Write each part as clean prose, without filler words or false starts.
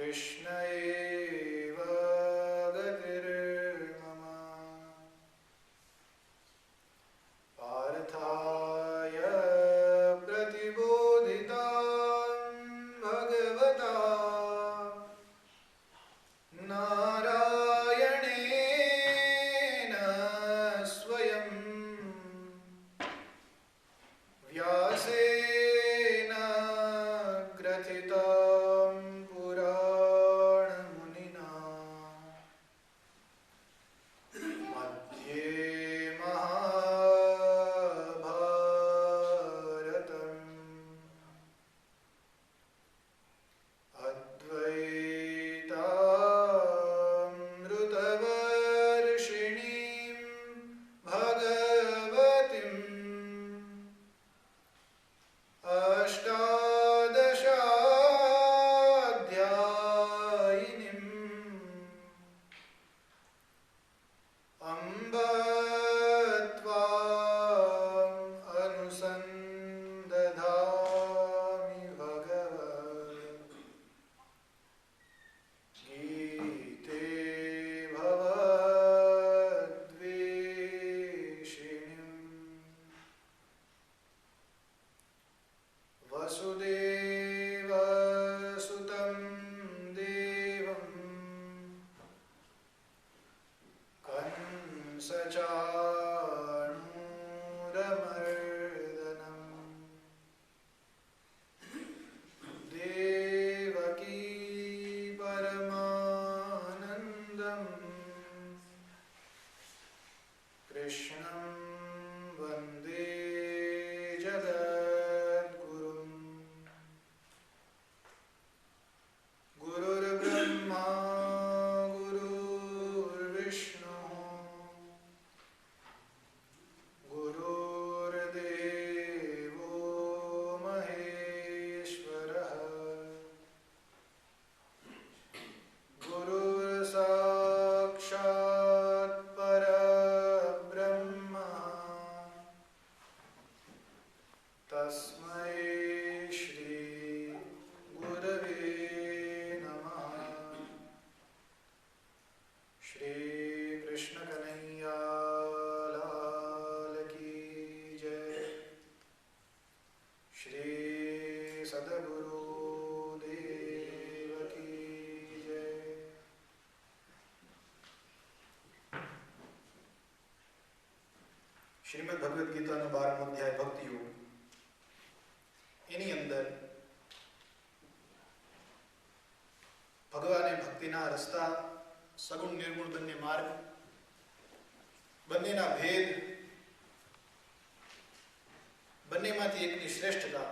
कृष्ण एव गतिर्मम पार्थाय प्रतिबोधितां भगवता नारायणेन स्वयं व्यासेन ग्रथितं पुराणमुनिना मध्ये महाभारतम् अद्वैतामृतवर्षिणीं भगवतीम् अष्टादशाध्यायिनीम् अम्ब त्वाम् अनुसन्दधामि भगवत् गीते भवद्वेषिणीम् वसुदेवसुतं देवं कंसचाणूरमर्दनम् देवकी परमानन्दम् कृष्णं वन्दे जगद्गुरुम् गुरुर्ब्रह्मा गुरुर्विष्णुः गुरुर्देवो महेश्वरः गुरुर्साक्षात् परब्रह्म तस्मै श्री गुरवे नमः। श्री कृष्ण कन्हैया लाल की जय। श्री सद्गुरु देव की जय। શ્રીમદ ભગવદ્ ગીતાનો 12મો અધ્યાય ભક્તિ યોગ. એની અંદર ભગવાને ભક્તિના રસ્તા, સગુણ નિર્ગુણ બંને માર્ગ, બંનેના ભેદ, બંનેમાંથી એકની શ્રેષ્ઠતા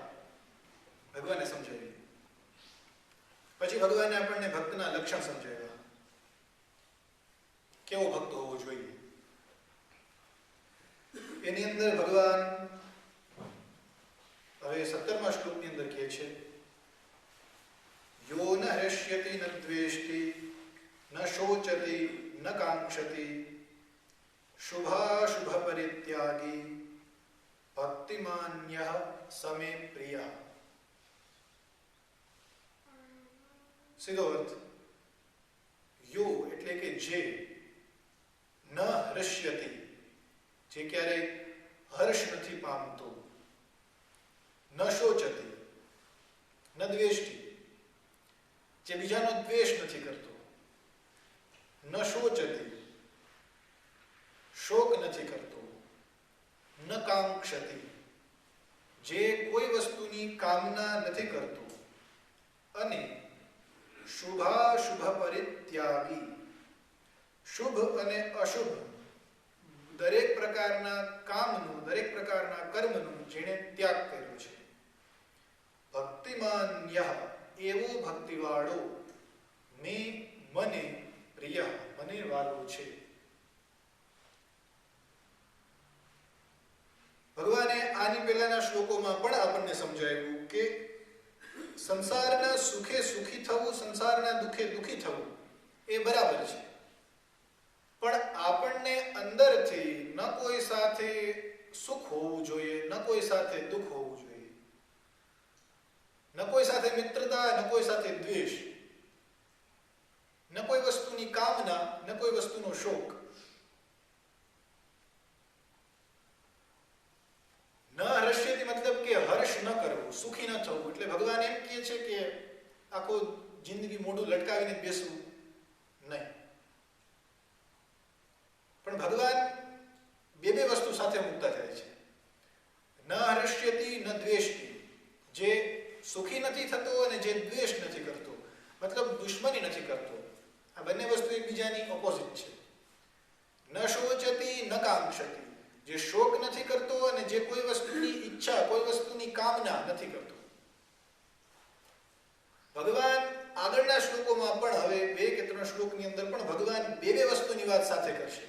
ભગવાને સમજાવી. પછી ભગવાને આપણને ભક્તના લક્ષણ સમજાવ્યા, કેવો ભક્ત હોવો જોઈએ. એની અંદર ભગવાન હવે 17મા શ્લોકની અંદર કહે છે, યો ન હૃષ્યતિ ન દ્વેષ્ટિ ન શોચતિ ન કાંક્ષતિ શુભાશુભ પરિત્યાગી ભક્તિમાન્યઃ સમે પ્રિયઃ. સીધો અર્થ, યો એટલે કે જે, ન હૃષ્યતિ જે ક્યારેય હર્ષ નથી પામતો, ન શોચતી ન દ્વેષ્ટિ જે બીજાનો દ્વેષ નથી કરતો, ન શોચતી શોક નથી કરતો, ન કાંક્ષતી જે કોઈ વસ્તુની કામના નથી કરતો, અને શુભાશુભ પરિત્યાગી શુભ અને અશુભ દરેક પ્રકારના કામનું, દરેક પ્રકારના કર્મનું જેણે ત્યાગ કર્યો છે. ભક્તિમાન્યઃ એવો ભક્તિવાળો, મને પ્રિય મને વાલો છે. ભગવાને આની પહેલાના શ્લોકોમાં પણ આપણને સમજાવ્યું કે સંસારના સુખે સુખી થવું, સંસારના દુઃખે દુઃખી થવું એ બરાબર છે, પણ આપણને અંદરથી ન કોઈ સાથે સુખ હોવું જોઈએ, ન કોઈ સાથે દુઃખ હોવું જોઈએ, ન કોઈ સાથે મિત્રતા, ન કોઈ સાથે દ્વેષ. કામના, ન કોઈ વસ્તુનો શોક. ન હર્ષ્યતિ મતલબ કે હર્ષ ન કરવું, સુખી ન થવું. એટલે ભગવાન એમ કહે છે કે આખો જિંદગી મોઢું લટકાવીને બેસવું નહીં. પણ ભગવાન બે વસ્તુ સાથે મૂકતા જાય છે. ન હર્ષ્યતિ ન દ્વેષ્ટિ, જે સુખી નથી થતો અને જે દ્વેષ નથી કરતો, મતલબ દુશ્મની નથી કરતો. આ બંને વસ્તુ એકબીજાની ઓપોઝિટ છે. ન શોચતી ન કાંક્ષતી, જે શોક નથી કરતો અને જે કોઈ વસ્તુની ઈચ્છા, કોઈ વસ્તુની કામના નથી કરતો. ભગવાન આગળના શ્લોકોમાં પણ, હવે 2 કે 3 શ્લોકની અંદર પણ ભગવાન બે વસ્તુની વાત સાથે કરશે.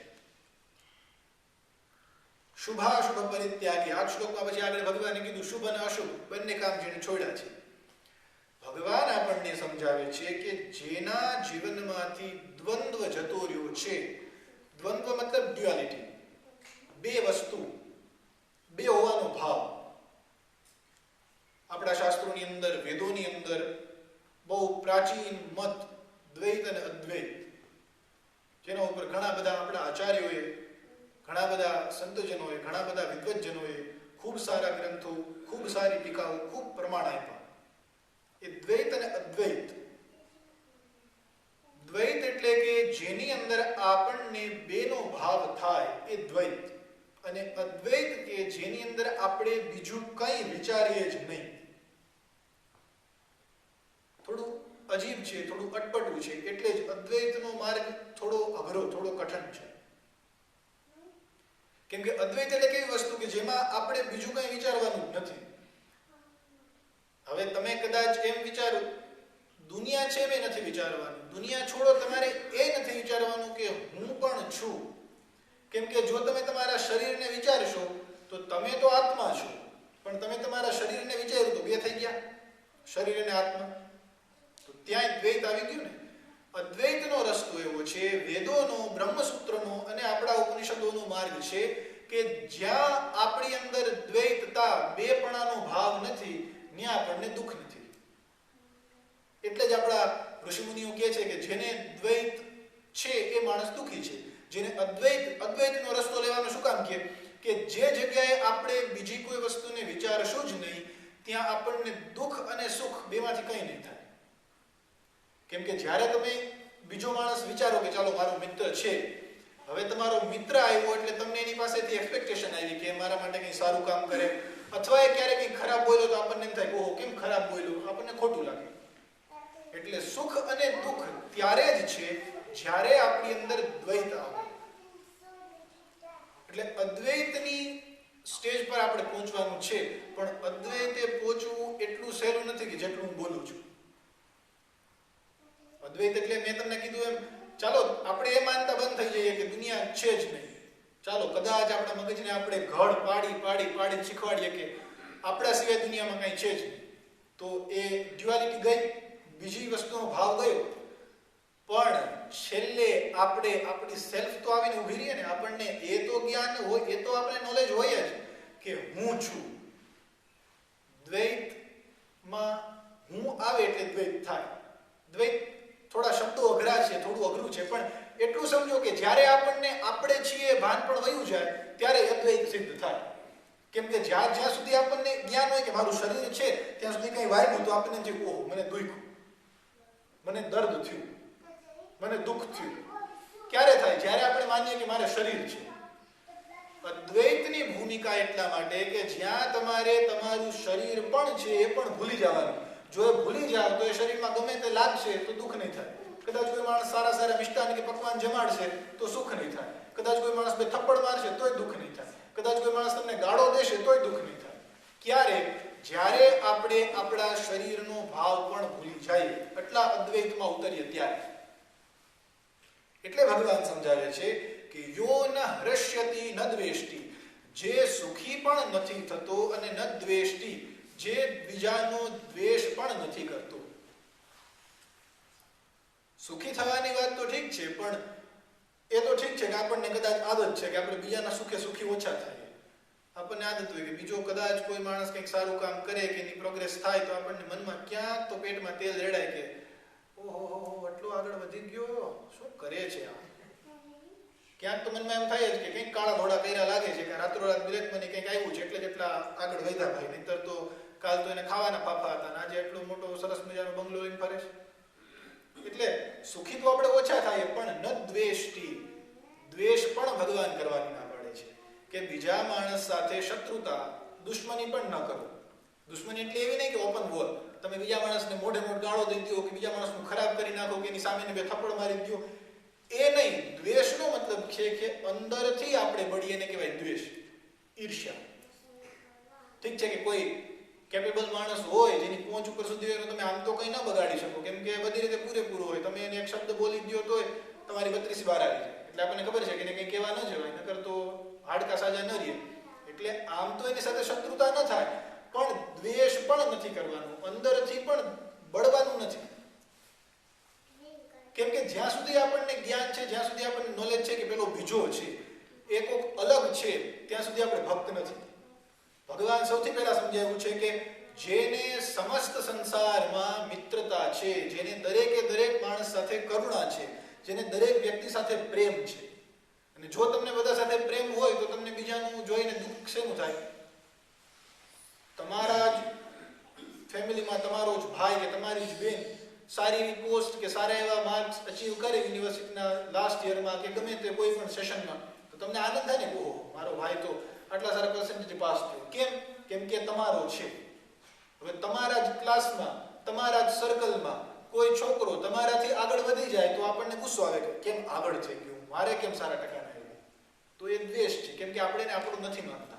શુભાશુભ પરિત્યાગી, આ શ્લોકમાં પછી આગળ ભગવાને કીધું શુભ અને અશુભ બંને કામ જેને છોડ્યા છે. ભગવાન આપણને સમજાવે છે કે જેના જીવનમાંથી દ્વંદ્વ જતો રહ્યો છે, દ્વંદ્વ મતલબ ડ્યુઆલિટી, બે વસ્તુ, બે હોવાનો ભાવ. આપણા શાસ્ત્રોની અંદર, વેદોની અંદર બહુ પ્રાચીન મત દ્વૈત અને અદ્વૈત, જેના ઉપર ઘણા બધા આપણા આચાર્યોએ, ઘણા બધા સંતજનોએ, ઘણા બધા વિદ્વજ્જનોએ ખૂબ સારા ગ્રંથો, ખૂબ સારી ટીકાઓ, ખૂબ પ્રમાણ આપ્યા. એ દ્વૈત અને અદ્વૈત. દ્વૈત એટલે કે જેની અંદર આપણને બેનો ભાવ થાય એ દ્વૈત, અને અદ્વૈત કે જેની અંદર આપણે બીજું કંઈ વિચારીએ જ નહીં. થોડું અજીબ છે, થોડું અટપટું છે, એટલે જ અદ્વૈતનો માર્ગ થોડો અઘરો, થોડો કઠણ છે. કેમ કે અદ્વૈત એટલે કેવી વસ્તુ કે જેમાં આપણે બીજું કંઈ વિચારવાનું જ નથી. હવે તમે કદાચ એમ વિચારો, દુનિયા છે એ નથી વિચારવાનું. દુનિયા છોડો, તમારે એ નથી વિચારવાનું કે હું પણ છું. કેમ કે જો તમે તમારા શરીરને વિચારશો તો તમે તો આત્મા છો, પણ તમે તમારા શરીરને વિચાર્યું તો બે થઈ ગયા, શરીર અને આત્મા. તો ત્યાં દ્વૈત આવી ગયું ને. અદ્વૈતનો રસ્તો એવો છે, વેદોનો, બ્રહ્મસૂત્રનો અને આપણા ઉપનિષદોનો માર્ગ છે કે જ્યાં આપણી અંદર દ્વૈતતા, બેપણાનો ભાવ નથી, ત્યાં આપણને દુઃખ નથી. એટલે જ આપણા ઋષિમુનિઓ કહે છે કે જેને દ્વૈત છે એ માણસ દુઃખી છે. જેને અદ્વૈતનો રસ્તો લેવાનો શું કામ કહે કે જે જગ્યાએ આપણે બીજી કોઈ વસ્તુને વિચારશું જ નહીં, ત્યાં આપણને દુઃખ અને સુખ બેમાંથી કંઈ નહીં થાય. કેમ કે જ્યારે તમે બીજો માણસ વિચારો કે ચાલો મારો મિત્ર છે, હવે તમારો મિત્ર આવ્યો એટલે તમને એની પાસેથી એક્સપેક્ટેશન આવી કે મારા માટે કંઈ સારું કામ કરે, અથવા એ ક્યારેક કંઈ ખરાબ બોલ્યો તો આપણને એમ થાય ઓહો કેમ ખરાબ બોલ્યો, આપણને ખોટું લાગે. એટલે સુખ અને દુઃખ ત્યારે જ છે જ્યારે આપણી અંદર દ્વૈત આવે. એટલે અદ્વૈતની સ્ટેજ પર આપણે પહોંચવાનું છે, પણ અદ્વૈતે પહોંચવું એટલું સહેલું નથી કે જેટલું હું બોલું છું. અદ્વૈત એટલે મેં તમને કીધું એમ, ચાલો આપણે એ માનતા બંધ થઈ જઈએ કે દુનિયા છે જ નહીં. ચાલો કદાચ આપણા મગજને આપણે ઘડ પાડી શીખવાડીએ કે આપણા સિવાય દુનિયામાં કંઈ છે જ નહીં, તો એ ડ્યુઆલિટી ગઈ, બીજી વસ્તુનો ભાવ ગયો. પણ છેલ્લે આપણે આપણી સેલ્ફ તો આવીને ઊભી રહીએ ને, આપણને એ તો જ્ઞાન હોય, એ તો આપણે નોલેજ હોય જ કે હું છું. દ્વૈતમાં હું આવે એટલે દ્વૈત થાય. દ્વૈત થોડા શબ્દો અઘરા છે, થોડું અઘરું છે, પણ એટલું સમજો કે જ્યારે આપણને આપણે છીએ ભાન પણ વયું જાય ત્યારે અદ્વૈત સિદ્ધ થાય. કેમ કે જ્યાં સુધી આપણને જ્ઞાન હોય કે મારું શરીર છે, ત્યાં સુધી કંઈ વાગ્યું તો આપણને જે ઓહ મને દુખ્યું, મને દર્દ થયું, મને દુઃખ થયું. ક્યારે થાય? જ્યારે આપણે માનીએ કે મારે શરીર છે. અદ્વૈતની ભૂમિકા એટલા માટે કે જ્યાં તમારે તમારું શરીર પણ છે એ પણ ભૂલી જવાનું. જો એ ભૂલી જાવ તો એ શરીરમાં ગમે તે લાગશે તો દુઃખ નહીં થાય. કદાચ કોઈ માણસ સારા મિષ્ટાન કે પકવાન જમાડશે તો સુખ નહીં થાય. કદાચ કોઈ માણસ બે થપ્પડ મારશે તોય દુઃખ નહીં થાય. કદાચ કોઈ માણસ તમને ગાળો દેશે તોય દુઃખ નહીં થાય. ક્યારે? જ્યારે આપણે આપણા શરીરનો ભાવ પણ ભૂલી જઈએ, એટલા અદ્વૈતમાં ઉતરીએ ત્યારે. એટલે ભગવાન સમજાવે છે કે યો ન હૃષ્યતિ ન દ્વેષ્ટિ, જે સુખી પણ નથી થતો અને ન દ્વેષ્ટિ, જે બીજાનો દ્વેષ પણ નથી કરતો. સુખી થવાની વાત તો ઠીક છે, પણ એ તો ઠીક છે કે આપણને કદાચ આદત છે કે આપણે બીજાના સુખે સુખી ઓછા થાય. આપણને આદત હોય કે બીજો કદાચ કોઈ માણસ કંઈક સારું કામ કરે કે એની પ્રોગ્રેસ થાય તો આપણને મનમાં ક્યાંક તો પેટમાં તેલ રેડાય કે ઓહો આટલું આગળ વધી ગયો, શું કરે છે આ? ક્યાંક તો મનમાં એમ થાય જ કે કંઈક કાળા ઘોડા કર્યા લાગે છે કે રાત્રોરાત બ્રેકમાંથી કંઈક આવ્યું છે એટલે જેટલા આગળ વધ્યા ભાઈ, નહીતર તો કાલ તો એને ખાવાના ફાફા હતા અને આજે એટલો મોટો સરસ મજાનો બંગલો લઈને ફરે છે. એટલે સુખી તો આપણે ઓછા થાય, પણ ન દ્વેષ્ટિ, દ્વેષ પણ ભગવાન કરવાની ના પાડે છે કે બીજા માણસ સાથે શત્રુતા, દુશ્મની પણ ન કરો. દુશ્મની એટલે એવી નહીં કે ઓપન વોર, તમે બીજા માણસને મોઢે મોઢ ગાળો દઈ દો કે બીજા માણસનું ખરાબ કરી નાખો કે એની સામે બે થપ્પડ મારી દો, એ નહીં. દ્વેષનો મતલબ છે કે અંદરથી આપણે બળીએ, એને કહેવાય દ્વેષ, ઈર્ષ્યા. ઠીક છે કે કોઈ કેપેબલ માણસ હોય જેની પહોંચ ઉપર સુધી હોય, તમે આમ તો કંઈ ના બગાડી શકો, કેમ કે બધી રીતે પૂરેપૂરું હોય, તમે એને એક શબ્દ બોલી દો તોય તમારી 32 બહાર આવી જાય. એટલે આપણને ખબર છે કે એને કંઈ કહેવા ન જવાય, નકર તો હાડકા સાજા ન રહે. એટલે આમ તો એની સાથે શત્રુતા ન થાય, પણ દ્વેષ પણ નથી કરવાનું, અંદરથી પણ બળવાનું નથી. કેમ કે જ્યાં સુધી આપણને જ્ઞાન છે, જ્યાં સુધી આપણને નોલેજ છે કે પેલો બીજો છે, એ કોઈક અલગ છે, ત્યાં સુધી આપણે ભક્ત નથી. ભગવાન સૌથી પહેલા સમજાવ્યું છે કે જેને સમસ્ત સંસારમાં મિત્રતા છે, જેને દરેકે દરેક માણસ સાથે કરુણા છે, જેને દરેક વ્યક્તિ સાથે પ્રેમ છે, અને જો તમને બધા સાથે પ્રેમ હોય તો તમને બીજાનું જોઈને દુઃખ શેનું થાય? તમારા જ ફેમિલીમાં તમારો જ ભાઈ કે તમારી જ બેન સારી એવી પોસ્ટ કે સારા એવા માર્ક્સ અચીવ કરે યુનિવર્સિટીના લાસ્ટ યરમાં કે ગમે તે કોઈ પણ સેશનમાં, તો તમને આનંદ થાય ને, ઓહો મારો ભાઈ તો આટલા સારા પર્સન્ટેજ પાસ થયો. કેમ? કેમ કે તમારો છે. હવે તમારા જ ક્લાસમાં, તમારા જ સર્કલમાં કોઈ છોકરો તમારાથી આગળ વધી જાય તો આપણને ગુસ્સો આવે કે કેમ આગળ થઈ ગયો, મારે કેમ સારા ટકા ના આવ્યા? તો એ દ્વેષ છે, કેમ કે આપણે એને આપણું નથી માનતા.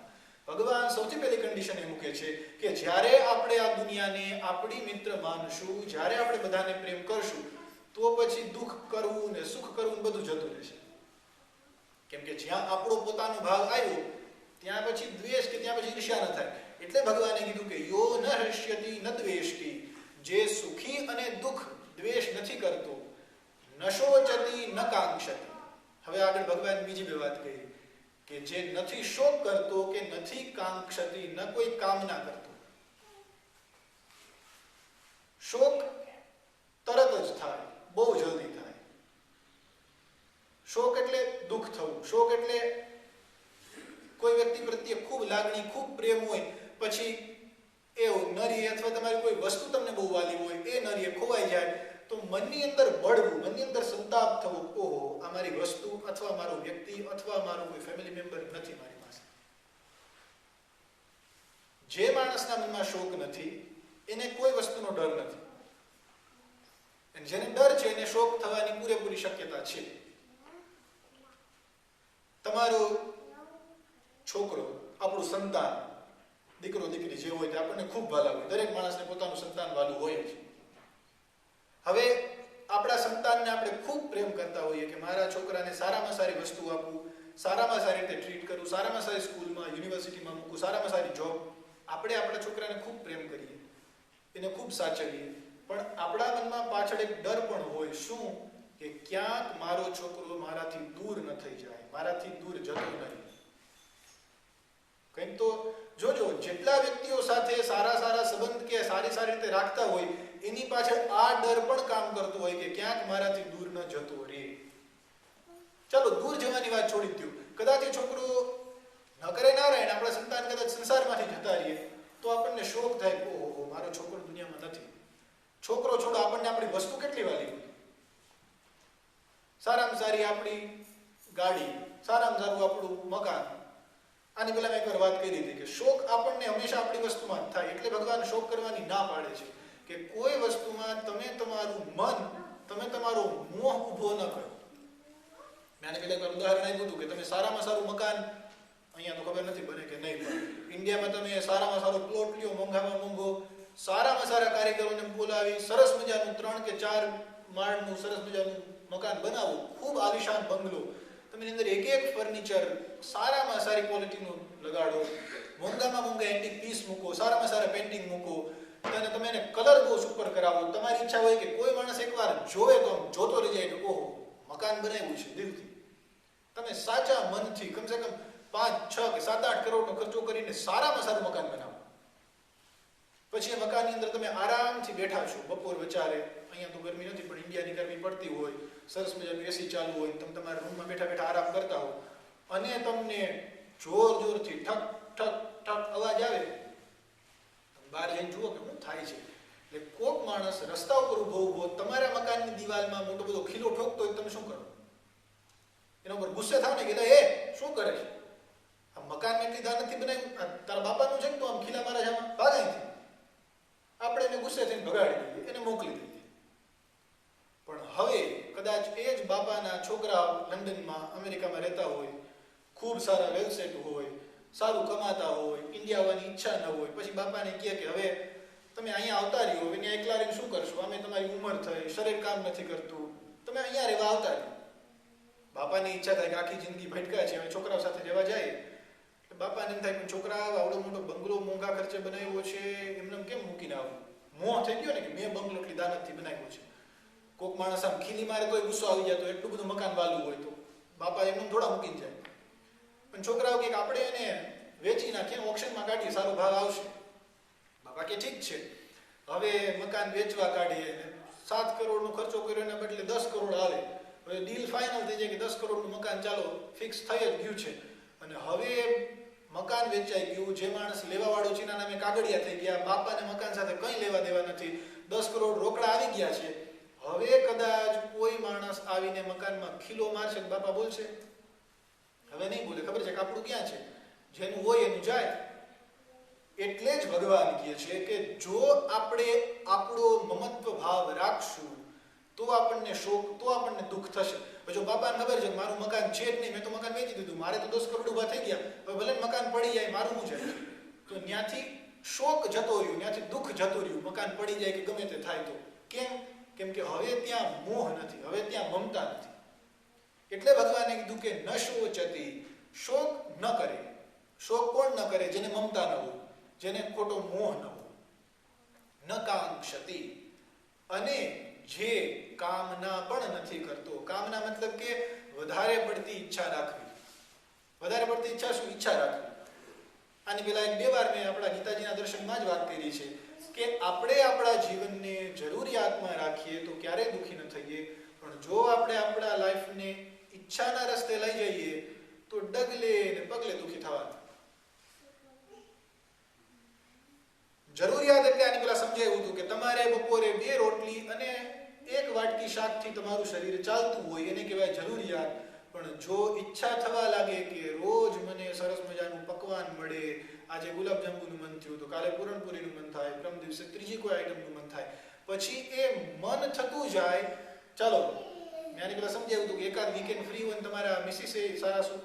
ભગવાન સૌથી પહેલી કન્ડિશન એ મૂકે છે કે જ્યારે આપણે આ દુનિયાને આપણી મિત્ર માનશું, જ્યારે આપણે બધાને પ્રેમ કરશું, તો પછી દુઃખ કરવું ને સુખ કરવું બધું જતું રહેશે. કેમ કે જ્યાં આપણો પોતાનો ભાગ આવ્યો ત્યાં પછી દ્વેષ કે ત્યાં પછી ઈર્ષ્યા ન થાય. એટલે ભગવાને કીધું કે યો ન હૃષ્યતિ ન દ્વેષ્ટિ, જે સુખી અને દુઃખ દ્વેષ નથી કરતો, ન શોચતિ ન કાંક્ષતિ. હવે આગળ ભગવાન બીજી બે વાત કહી કે જે નથી શોક કરતો કે નથી કાંક્ષતિ, ન કોઈ કામના કરતો. શોક તરત જ થાય, બહુ જલ્દી થાય. શોક એટલે દુઃખ થવું. શોક એટલે કોઈ વ્યક્તિ પ્રત્યે ખૂબ લાગણી, ખૂબ પ્રેમ હોય, પછી એવું નરીએ અથવા તમારી કોઈ વસ્તુ તમને બહુ વાલી હોય, એ નરીએ ખોવાઈ જાય તો મનની અંદર બળવું, મનની અંદર સંતાપ થવો, ઓહો આ મારી વસ્તુ અથવા મારો વ્યક્તિ અથવા મારો કોઈ ફેમિલી મેમ્બર નથી મારી પાસે. જે માણસના મનમાં શોક નથી એને કોઈ વસ્તુનો ડર નથી, અને જેને ડર છે એને શોક થવાની પૂરેપૂરી શક્યતા છે. તમારો છોકરો, આપણું સંતાન, દીકરો દીકરી જે હોય તે આપણને ખૂબ વાલા હોય. દરેક માણસને પોતાનું સંતાન વાલું હોય છે. હવે આપણા સંતાનને આપણે ખૂબ પ્રેમ કરતા હોઈએ કે મારા છોકરાને સારામાં સારી વસ્તુ આપું, સારામાં સારી રીતે ટ્રીટ કરું, સારામાં સારી સ્કૂલમાં, યુનિવર્સિટીમાં મૂકું, સારામાં સારી જોબ. આપણે આપણા છોકરાને ખૂબ પ્રેમ કરીએ, એને ખૂબ સાચવીએ, પણ આપણા મનમાં પાછળ એક ડર પણ હોય. શું? કે ક્યાંક મારો છોકરો મારાથી દૂર ન થઈ જાય, મારાથી દૂર જતો નહીં. કંઈક તો જોજો, જેટલા વ્યક્તિઓ સાથે સારા સારા સંબંધ કે સારી સારી રીતે રાખતા હોય એની પાછળ આ ડર પણ કામ કરતો હોય કે ક્યાંક મારાથી દૂર ન જતો રહે. ચાલો દૂર જવાની વાત છોડી દો, કદાચ એ છોકરો ન કરે નારાયણ, આપણા સંતાન કદાચ સંસારમાંથી જતા રહીએ તો આપણને શોક થાય, ઓહો મારો છોકરો દુનિયામાં નથી. છોકરો છોડો, આપણને આપણી વસ્તુ કેટલી વાલી હોય. સારામાં સારી આપણી ગાડી, સારામાં સારું આપણું મકાન. આની પહેલા મેં એકવાર વાત કરી હતી કે શોક આપણને હંમેશા આપણી વસ્તુમાં જ થાય. એટલે ભગવાન શોક કરવાની ના પાડે છે કે કોઈ વસ્તુમાં તમે તમારું મન, તમે તમારો મોહ ઊભો ન કરો. મેં આને પહેલા એકવાર ઉદાહરણ આપ્યું હતું કે તમે સારામાં સારું મકાન, અહીંયા તો ખબર નથી બને કે નહીં, પણ ઇન્ડિયામાં તમે સારામાં સારો પ્લોટ લ્યો, મોંઘામાં મોંઘો, સારામાં સારા કારીગરોને બોલાવી સરસ મજાનું 3 કે 4 માળનું સરસ મજાનું મકાન બનાવો, ખૂબ આલિશાન બંગલો, તમે એની અંદર એક એક ફર્નિચર સારામાં સારી ક્વોલિટીનું લગાડો, મોંઘામાં મોંઘા એન્ટિક પીસ મૂકો, સારામાં સારા પેઇન્ટિંગ મૂકો, અને તમે એને કલર બહુ સુપર કરાવો. તમારી ઈચ્છા હોય કે કોઈ માણસ એકવાર જોવે તો જોતો રહી જાય કે ઓહો મકાન બનાવ્યું છે દિલથી. તમે સાચા મનથી કમસે કમ 5, 6 કે 7, 8 કરોડનો ખર્ચો કરીને સારામાં સારું મકાન બનાવો. પછી એ મકાનની અંદર તમે આરામથી બેઠા છો બપોર વચારે, અહીંયા તો ગરમી નથી પણ ઇન્ડિયાની ગરમી પડતી હોય, સરસ મજાનું એસી ચાલુ હોય, તમે તમારા રૂમમાં બેઠા બેઠા આરામ કરતા હો અને તમને જોરથી ઠક ઠક ઠક અવાજ આવે, બહાર જઈને જુઓ કે શું થાય છે. એટલે કોક માણસ રસ્તા ઉપર ઊભો તમારા મકાનની દિવાલમાં મોટો બધો ખીલો ઠોકતો હોય, તમે શું કરો? એના ઉપર ગુસ્સે થાવ ને કે એ શું કરે છે, આ મકાન એટલી દાન નથી બનાવ્યું, તારા બાપાનું છે ને તો આમ ખીલા મારા છે, આમાં ભાગ અહીંથી. આપણે એને ગુસ્સે થઈને ભગાડી દઈએ, એને મોકલી દઈએ. પણ હવે કદાચ એ જ બાપાના છોકરા લંડનમાં અમેરિકામાં રહેતા હોય, ખૂબ સારા વેલ સેટ હોય, સારું કમાતા હોય, ઇન્ડિયા આવવાની ઈચ્છા ન હોય, પછી બાપાને કહે કે હવે તમે અહીંયા આવતા રહ્યો, હવે ત્યાં એકલા રહીને શું કરશો, અમે તમારી ઉંમર થઈ, શરીર કામ નથી કરતું, તમે અહીંયા રહેવા આવતા રહ્યો. બાપાની ઈચ્છા થાય કે આખી જિંદગી ભટકા છે, હવે છોકરાઓ સાથે રહેવા જાય. બાપાને એમ થાય કે છોકરા આવડો મોટો બંગલો મોંઘા ખર્ચે બનાવ્યો છે, એમને કેમ મૂકીને આવું? મોહ થઈ ગયો ને કે મેં બંગલો એટલી દાનતથી બનાવ્યો છે. કોઈક માણસ આમ ખીલી મારે તોય ગુસ્સો આવી જાય, તો એટલું બધું મકાન વાલું હોય તો બાપા એમને થોડા મૂકીને જાય. પણ છોકરાઓ કે આપણે એને વેચી નાખીએ, ઓપ્શનમાં કાઢીએ, સારો ભાવ આવશે. બાપા કે ઠીક છે. હવે મકાન વેચવા કાઢીએ, 7 કરોડનો ખર્ચો કર્યો એના બદલે 10 કરોડ આવે. હવે ડીલ ફાઇનલ થઈ જાય કે 10 કરોડનું મકાન ચાલો ફિક્સ થઈ જ ગયું છે. અને હવે મકાન વેચાઈ ગયું, જે માણસ લેવાવાળો છે એના નામે કાગળિયા થઈ ગયા, બાપાને મકાન સાથે કંઈ લેવા દેવા નથી, 10 કરોડ રોકડા આવી ગયા છે. હવે કદાચ કોઈ માણસ આવીને મકાનમાં ખીલો મારશે, બાપા બોલશે? હવે નહીં બોલે, ખબર છે કે આપણું ક્યાં છે, જેનું હોય એનું જાય. એટલે જ ભગવાન કહે છે કે જો આપણે આપણો મમત્વ ભાવ રાખશું તો આપણને શોક, તો આપણને દુઃખ થશે. જો બાપાને ખબર છે કે મારું મકાન છે જ નહીં, મેં તો મકાન વેચી દીધું, મારે તો 10 કરોડ ઊભા થઈ ગયા, હવે ભલે મકાન પડી જાય, મારું શું જાય, તો ત્યાંથી શોક જતો રહ્યું, ત્યાંથી દુઃખ જતું રહ્યું. મકાન પડી જાય કે ગમે તે થાય તો કેમ કે હવે ત્યાં મોહ નથી, હવે ત્યાં મમતા નથી. એટલે ભગવાને કીધું કે ન શોચતી, શોક ન કરે. શોક કોણ ન કરે? જેને મમતા ન હોય, જેને ખોટો મોહ ન હોય. ન કાંક્ષતી, અને જે કામના પણ નથી કરતો. કામના મતલબ કે વધારે પડતી ઈચ્છા રાખવી. વધારે પડતી ઈચ્છા શું? ઈચ્છા રાખવી. આની પહેલા 1-2 વાર મેં આપણા ગીતાજીના દર્શનમાં જ વાત કરી છે કે આપણે આપણા જીવનને જરૂરિયાતમાં રાખીએ તો ક્યારેય દુઃખી ન થઈએ, પણ જો આપણે આપણા લાઈફને ઈચ્છાના રસ્તે લઈ જઈએ તો ડગલે ને પગલે દુઃખી થવાનું. જરૂરિયાત એટલે આની પહેલા સમજાવ્યું હતું કે તમારે બપોરે 2 રોટલી અને 1 વાટકી શાકથી તમારું શરીર ચાલતું હોય, એને કહેવાય જરૂરિયાત. પણ જો ઈચ્છા થવા લાગે કે રોજ મને સરસ મજાનું પકવાન મળે, આજે ગુલાબજાંબુનું મન થયું તો કાલે પૂરણપૂરીનું મન થાય, પરમ દિવસે ત્રીજી કોઈ આઈટમનું મન થાય, પછી એ મન થતું જાય. ચાલો મેં આની પહેલા સમજાવ્યું હતું કે એકાદ વીકેન્ડ ફ્રી હોય ને તમારા મિસિસે સારા શું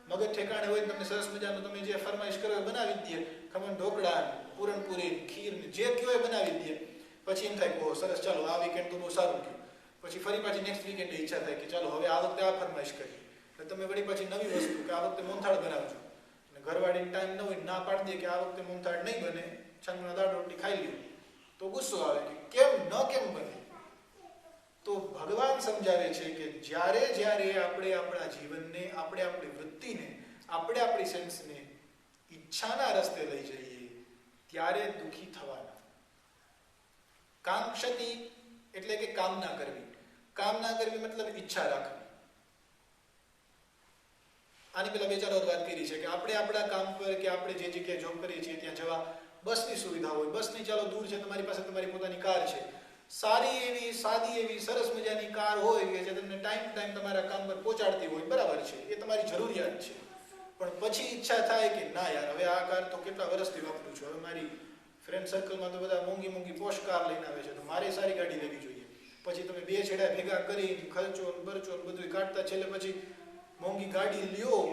મગજ ઠેકાણે હોય, તમને સરસ મજાનું તમે જે ફરમાઈશ કરો એ બનાવી દે, ખમણ ઢોકળા, પૂરણપૂરી, ખીર, જે કયો એ બનાવી દે. પછી એમ થાય બહુ સરસ, ચાલો આ વીકેન્ડ તો બહુ સારું ગયું. પછી ફરી પાછી નેક્સ્ટ વીકેન્ડે ઈચ્છા થાય કે ચાલો હવે આ વખતે આ ફરમાઈશ કરીએ. એટલે તમે વળી પછી નવી વસ્તુ કે આ વખતે મોહનથાળ બનાવજો, અને ઘરવાળીને ટાઈમ ન હોય ના પાડી દે કે આ વખતે મોહનથાળ નહીં બને, છાંગના દાળ રોટલી ખાઈ લ્યો, તો ગુસ્સો આવે કે કેમ બને. તો ભગવાન સમજાવે છે કે જ્યારે આપણે આપણા જીવનને, આપણે આપણી વૃત્તિને, આપણે આપણી સેન્સને ઈચ્છાના રસ્તે લઈ જઈએ ત્યારે દુઃખી થવાના. કાંક્ષતી એટલે કે કામના કરવી. કામના કરવી મતલબ ઈચ્છા રાખવી. આની પેલા 2-4 વાર વાત કરી છે કે આપણે આપણા કામ પર કે આપણે જે જગ્યાએ જોબ કરીએ છીએ ત્યાં જવા બસની સુવિધા હોય. બસની ચાલો દૂર છે, તમારી પાસે તમારી પોતાની કાર છે, સારી એવી સાદી એવી સરસ મજાની કાર હોય કે જે તમને ટાઈમ તમારા કામ પર પહોંચાડતી હોય, બરાબર છે, એ તમારી જરૂરિયાત છે. પણ પછી ઈચ્છા થાય કે ના યાર, હવે આ કાર તો કેટલા વર્ષથી વાપરું છું, હવે મારી ફ્રેન્ડ સર્કલમાં તો બધા મોંઘી પોશ કાર લઈને આવે છે, તો મારે સારી ગાડી લેવી જોઈએ. પછી તમે 2 છેડા ભેગા કરી ખર્ચો બરચો બધું કાઢતા છેલ્લે પછી મોંઘી ગાડી લ્યો,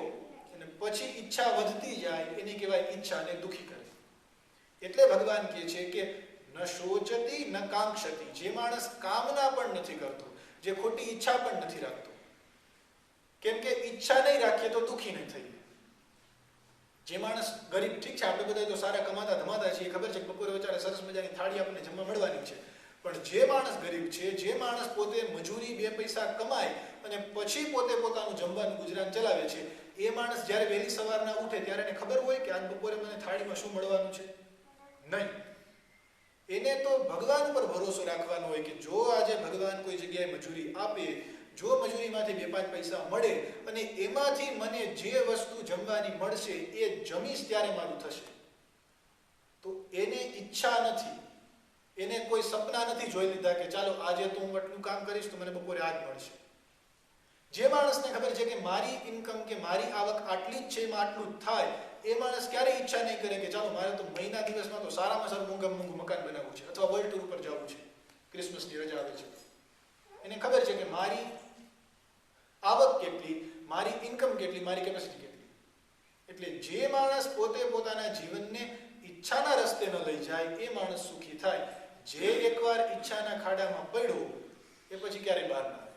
અને પછી ઈચ્છા વધતી જાય, એની કહેવાય ઈચ્છાને દુઃખી કરે. એટલે ભગવાન કહે છે કે ન શોચતી ન કાંક્ષતી. જે માણસ કામના પણ નથી કરતો, જે ખોટી ઈચ્છા પણ નથી રાખતો, કેમ કે ઈચ્છા નહીં રાખીએ તો દુઃખી નહીં થઈએ. જે માણસ ગરીબ, ઠીક છે આપણે બધા તો સારા કમાતા ધમાતા છીએ, ખબર છે બપોરે વચારે સરસ મજાની થાળી આપણને જમવા મળવાની છે, પણ જે માણસ ગરીબ છે, જે માણસ પોતે મજૂરી 2 પૈસા કમાય અને પછી પોતે પોતાનું જમવાનું ગુજરાન ચલાવે છે, એ માણસ જ્યારે વહેલી સવારના ઉઠે ત્યારે એને ખબર હોય કે આજ બપોરે મને થાળીમાં શું મળવાનું છે? નહીં. એને તો ભગવાન ઉપર ભરોસો રાખવાનો હોય કે જો આજે ભગવાન કોઈ જગ્યાએ મજૂરી આપે, જો મજૂરીમાંથી 2-5 પૈસા મળે અને એમાંથી મને જે વસ્તુ જમવાની મળશે એ જમીશ ત્યારે મારું થશે, તો એને ઈચ્છા નથી, એને કોઈ સપના નથી જોઈ લીધા કે ચાલો આજે તો હું આટલું કામ કરીશ તો મને બપોરે આ જ મળશે. જે માણસને ખબર છે કે મારી ઇન્કમ કે મારી આવક આટલી જ છે, એમાં આટલું જ થાય, એ માણસ ક્યારેય ઈચ્છા નહીં કરે કે ચાલો મારે તો મહિના દિવસમાં તો સારામાં સારું મોંઘામાં મોંઘું મકાન બનાવવું છે અથવા વર્લ્ડ ટૂર ઉપર જવું છે, ક્રિસમસની રજા આવે છે. એને ખબર છે કે મારી આવક કેટલી, મારી ઇન્કમ કેટલી, મારી કેપેસિટી કેટલી. એટલે જે માણસ પોતે પોતાના જીવનને ઈચ્છાના રસ્તે ન લઈ જાય એ માણસ સુખી થાય. જે એકવાર ઈચ્છાના ખાડામાં પડ્યો એ પછી ક્યારેય બહાર ના આવે.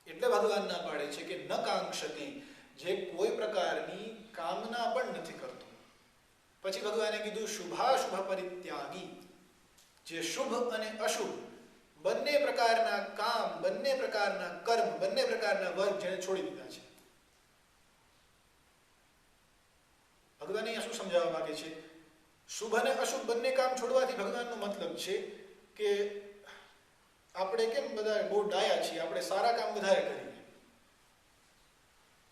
એટલે ભગવાન ના પાડે છે કે ન કાંક્ષતિ, જે કોઈ પ્રકારની કામના પણ નથી કરતો. પછી ભગવાને કીધું શુભાશુભ પરિત્યાગી, જે શુભ અને અશુભ બંને પ્રકારના કામ, બંને પ્રકારના કર્મ, બંને પ્રકારના વર્ગ જેને છોડી દીધા છે. ભગવાન અહીંયા શું સમજાવવા માંગે છે? શુભ અને અશુભ બંને કામ છોડવાથી ભગવાનનો મતલબ છે કે આપણે કેમ બધા બહુ ડાયા છીએ, આપણે સારા કામ વધારે કરીએ.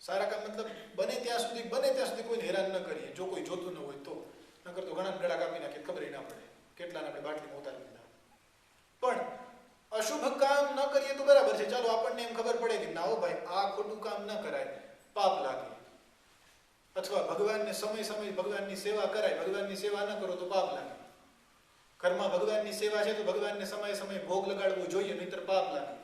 સારા કામ મતલબ બને ત્યાં સુધી કોઈને હેરાન ન કરીએ, જો કોઈ જોતું ન હોય તો. નકર તો ઘણા ગળા કાપી નાખીએ, ખબર ના પડે, કેટલાને આપણે બાટલીમાં ઉતારી દીધા. પણ અશુભ કામ ન કરીએ તો બરાબર છે, ચાલો આપણને એમ ખબર પડે કે ના હો ભાઈ આ ખોટું કામ ન કરાય, પાપ લાગે. અથવા ભગવાનને સમય ભગવાનની સેવા કરાય, ભગવાનની સેવા ન કરો તો પાપ લાગે. ઘરમાં ભગવાનની સેવા છે તો ભગવાનને સમય ભોગ લગાડવો જોઈએ, નહીતર પાપ લાગે.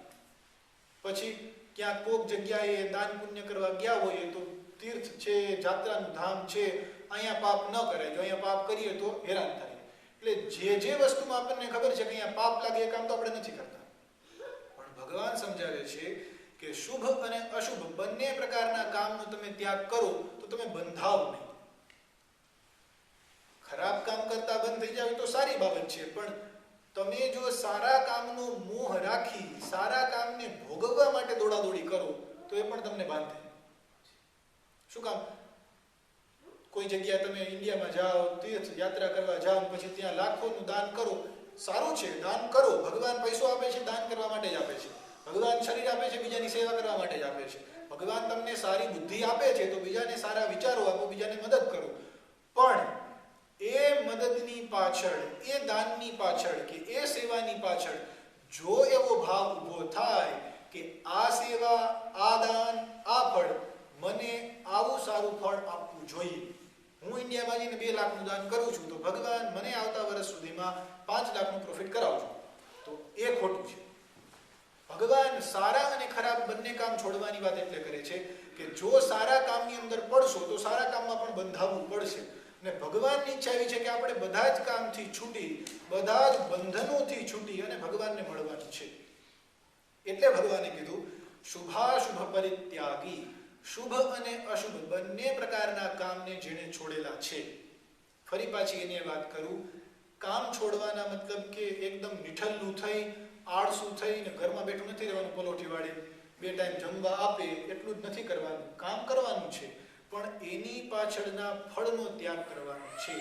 પછી ક્યાંક કોક જગ્યાએ દાન પુણ્ય કરવા ગયા હોઈએ તો તીર્થ છે, જાત્રાનું ધામ છે, અહીંયા પાપ ન કરાય. જો અહીંયા પાપ કરીએ તો હેરાન થાય. એટલે જે વસ્તુમાં આપણને ખબર છે કે અહીંયા પાપ લાગે એ કામ તો આપણે નથી કરતા. પણ ભગવાન સમજાવે છે કે શુભ અને અશુભ બંને પ્રકારના કામનો તમે ત્યાગ કરો તો તમે બંધાવ નહીં. ખરાબ કામ કરતા બંધ થઈ જાવ તો સારી બાબત છે, પણ તમે જો સારા કામનો મોહ રાખી સારા કામને ભોગવવા માટે દોડાદોડી કરો તો એ પણ તમને બાંધે. શું કામ? કોઈ જગ્યાએ તમે ઇન્ડિયામાં જાઓ, તીર્થ યાત્રા કરવા જાઓ, પછી ત્યાં લાખોનું દાન કરો, સારું છે, દાન કરો. ભગવાન પૈસો આપે છે દાન કરવા માટે જ આપે છે. ભગવાન શરીર આપે છે બીજાની સેવા કરવા માટે જ આપે છે. ભગવાન તમને સારી બુદ્ધિ આપે છે તો બીજાને સારા વિચારો આપો, બીજાને મદદ કરો. પણ એ મદદની પાછળ, એ દાનની પાછળ કે એ સેવાની પાછળ જો એવો ભાવ ઊભો થાય કે આ સેવા, આ દાન, આ ફળ મને આવું સારું ફળ આપવું જોઈએ, હું ઇન્ડિયામાં જઈને 2 લાખનું દાન કરું છું તો ભગવાન મને આવતા વર્ષ સુધીમાં 5 લાખનું પ્રોફિટ કરાવજો, તો એ ખોટું છે. ભગવાન સારા અને ખરાબ બંને કામ છોડવાની વાત એટલે કરે છે કે જો સારા કામની અંદર પડશો તો સારા કામમાં પણ બંધાવવું પડશે. અને ભગવાનની ઈચ્છા એવી છે કે આપણે બધા જ કામથી છૂટી, બધા જ બંધનોથી છૂટી અને ભગવાનને મળવાનું છે. એટલે ભગવાને કીધું શુભાશુભ પરિત્યાગી, શુભ અને અશુભ બંને પ્રકારના કામને જેણે છોડેલા છે. ફરી પાછી એને વાત કરું, કામ છોડવાના મતલબ કે એકદમ નિઠલ્લું થઈ, આળસુ થઈને ઘરમાં બેઠું નથી રહેવાનું, પલોઠી વાળી 2 ટાઈમ જમવા આપે એટલું જ નથી કરવાનું. કામ કરવાનું છે પણ એની પાછળના ફળનો ત્યાગ કરવાનો છે.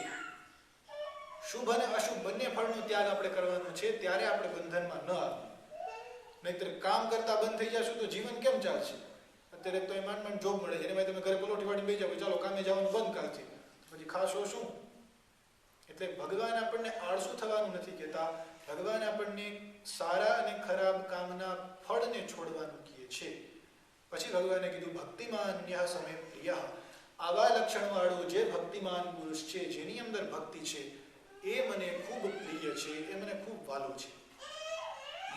શુભ અને અશુભ બંને ફળનો ત્યાગ આપણે કરવાનો છે, ત્યારે આપણે બંધનમાં ન આવીએ. નહીતર કામ કરતા બંધ થઈ જશું તો જીવન કેમ ચાલશે? અત્યારે તો એ માંડ જોબ મળે છે, એમાં તમે ઘરે પલોઠી વાળી બેસી જાવ, ચાલો કામે જવાનું બંધ કાલથી, પછી ખાશો શું? એટલે ભગવાન આપણને આળસુ થવાનું નથી કહેતા, ભગવાન આપણને સારા અને ખરાબ કામના ફળને છોડવાનું કહે છે. પછી ભગવાને કીધું ભક્તિમાન્યઃ સમે પ્રિયઃ, આવા લક્ષણવાળો જે ભક્તિમાન પુરુષ છે, જેની અંદર ભક્તિ છે, એ મને ખૂબ પ્રિય છે, એ મને ખૂબ વાલો છે.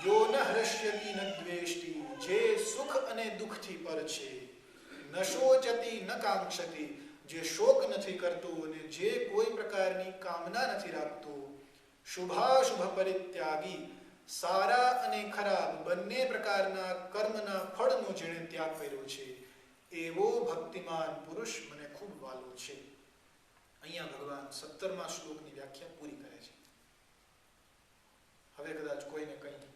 યો ન હૃષ્યતિ ન દ્વેષ્ટિ, જે સુખ અને દુઃખથી પર છે. ન શોચતિ ન કાંક્ષતિ, જે શોક નથી કરતો અને જે કોઈ પ્રકારની કામના નથી રાખતો. શુભાશુભ પરિત્યાગી, સારા અને ખરાબ બંને પ્રકારના કર્મના ફળનો જેણે ત્યાગ કર્યો છે, એવો ભક્તિમાન પુરુષ મને ખૂબ વાલો છે. અહીંયા ભગવાન 17મા શ્લોકની વ્યાખ્યા પૂરી કરે છે. હવે કદાચ કોઈને કંઈ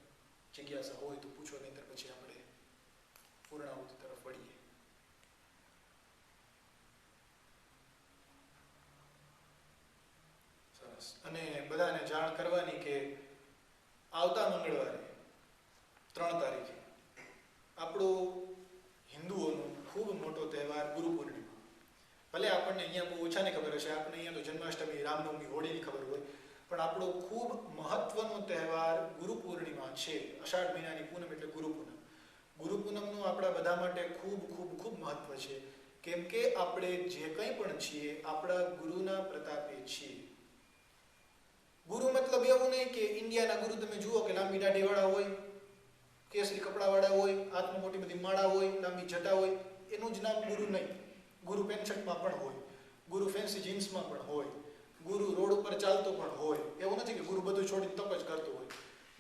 જિજ્ઞાસા હોય તો પૂછો, નહીંતર પછી આપણે પૂર્ણાહુતિ તરફ વળીએ. સરસ. અને બધાને જાણ કરવાની મંગળવારે 3 તારીખે આપણો હિન્દુઓનો ખૂબ મોટો તહેવાર ગુરુ પૂર્ણિમા. ભલે આપણને અહીંયા બહુ ઓછાને ખબર હશે, આપણે અહીંયા તો જન્માષ્ટમી, રામનવમી, હોળીની ખબર હોય, પણ આપણો ખૂબ મહત્વનો તહેવાર ગુરુ પૂર્ણિમા છે. અષાઢ મહિનાની પૂનમ એટલે ગુરુ પૂનમ. ગુરુ પૂનમનું આપણા બધા માટે ખૂબ ખૂબ ખૂબ મહત્વ છે, કેમ કે આપણે જે કંઈ પણ છીએ આપણા ગુરુના પ્રતાપે છીએ. ગુરુ મતલબ એવું નહીં કે ઇન્ડિયાના ગુરુ તમે જુઓ કે લાંબી દાઢીવાળા હોય, કેસરી કપડાવાળા હોય, હાથમાં મોટી બધી માળા હોય, લાંબી જટા હોય, એનું જ નામ ગુરુ નહીં. ગુરુ પેન્ટ શર્ટમાં પણ હોય, ગુરુ ફેન્સી જીન્સમાં પણ હોય, ગુરુ રોડ ઉપર ચાલતો પણ હોય. એવું નથી કે ગુરુ બધું છોડીને તપ જ કરતો હોય.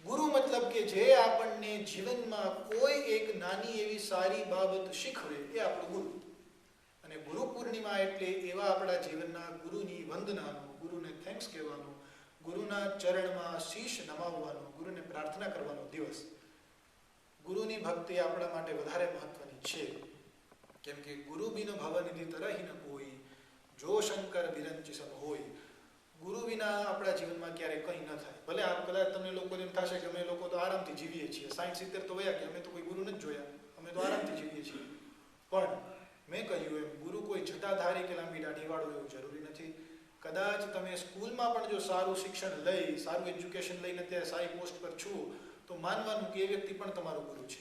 ગુરુ મતલબ કે જે આપણને જીવનમાં કોઈ એક નાની એવી સારી બાબત શીખવે એ આપણો ગુરુ. અને ગુરુ પૂર્ણિમા એટલે એવા આપણા જીવનના ગુરુની વંદનાનો, ગુરુને થેન્ક્સ કહેવાનો, ગુરુના ચરણમાં શીશ નમાવવાનો, ગુરુને પ્રાર્થના કરવાનો દિવસ. ગુરુની ભક્તિ આપણા માટે વધારે મહત્વની છે, કેમ કે ગુરુ બિન ભવનિધિ તરહિ ન કોઈ, જો શંકર વિરંચિ સમ હોય. ગુરુ વિના આપણા જીવનમાં ક્યારેય કંઈ ન થાય. ભલે આપ કદાચ તમને લોકોને એમ થશે કે અમે લોકો તો આરામથી જીવીએ છીએ, 60-70 તો વયા કે અમે તો કોઈ ગુરુ નથી જોયા, અમે તો આરામથી જીવીએ છીએ. પણ મેં કહ્યું એમ ગુરુ કોઈ જટાધારી કે લાંબી દાઢીવાળો એવું જરૂરી નથી. કદાચ તમે સ્કૂલમાં પણ જો સારું શિક્ષણ લઈ, સારું એજ્યુકેશન લઈને અત્યારે સારી પોસ્ટ પર છો, તો માનવાનું કે એ વ્યક્તિ પણ તમારો ગુરુ છે.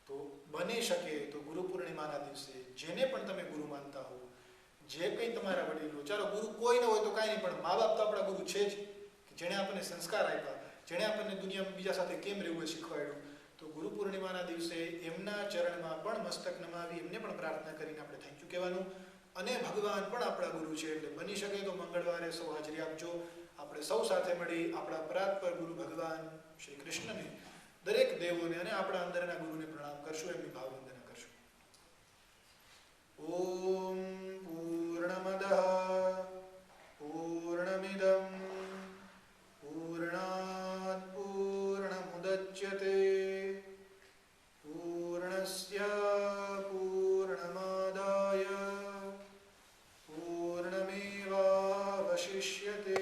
તો બની શકે તો ગુરુ પૂર્ણિમાના દિવસે જેને પણ તમે ગુરુ માનતા હો, જે કંઈ તમારા વડીલો, ચાલો ગુરુ કોઈ ન હોય તો કાંઈ નહીં, પણ મા બાપ તો આપણા ગુરુ છે જ, જેણે આપણને સંસ્કાર આપ્યા, જેણે આપણને દુનિયામાં બીજા સાથે કેમ રહેવું એ શીખવાડ્યું. તો ગુરુ પૂર્ણિમાના દિવસે એમના ચરણમાં પણ મસ્તક નમાવી, એમને પણ પ્રાર્થના કરીને આપણે થેન્ક યુ કહેવાનું. અને ભગવાન પણ આપણા ગુરુ છે, એટલે બની શકે તો મંગળવારે સૌ હાજરી આપજો. આપણે સૌ સાથે મળી આપણા પરાત્પર ગુરુ ભગવાન શ્રી કૃષ્ણને, દરેક દેવોને અને આપણા અંદરના ગુરુને પ્રણામ કરશું, એમની ભાવવંદના કરશું. ઓમ પૂર્ણમદઃ પૂર્ણમિદં પૂર્ણાત પૂર્ણમુદચ્યતે પૂર્ણસ્ય પૂર્ણમાદાય પૂર્ણમેવાવશિષ્યતે.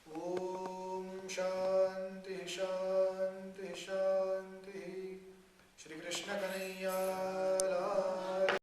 ઓમ શાંતિ શાંતિ.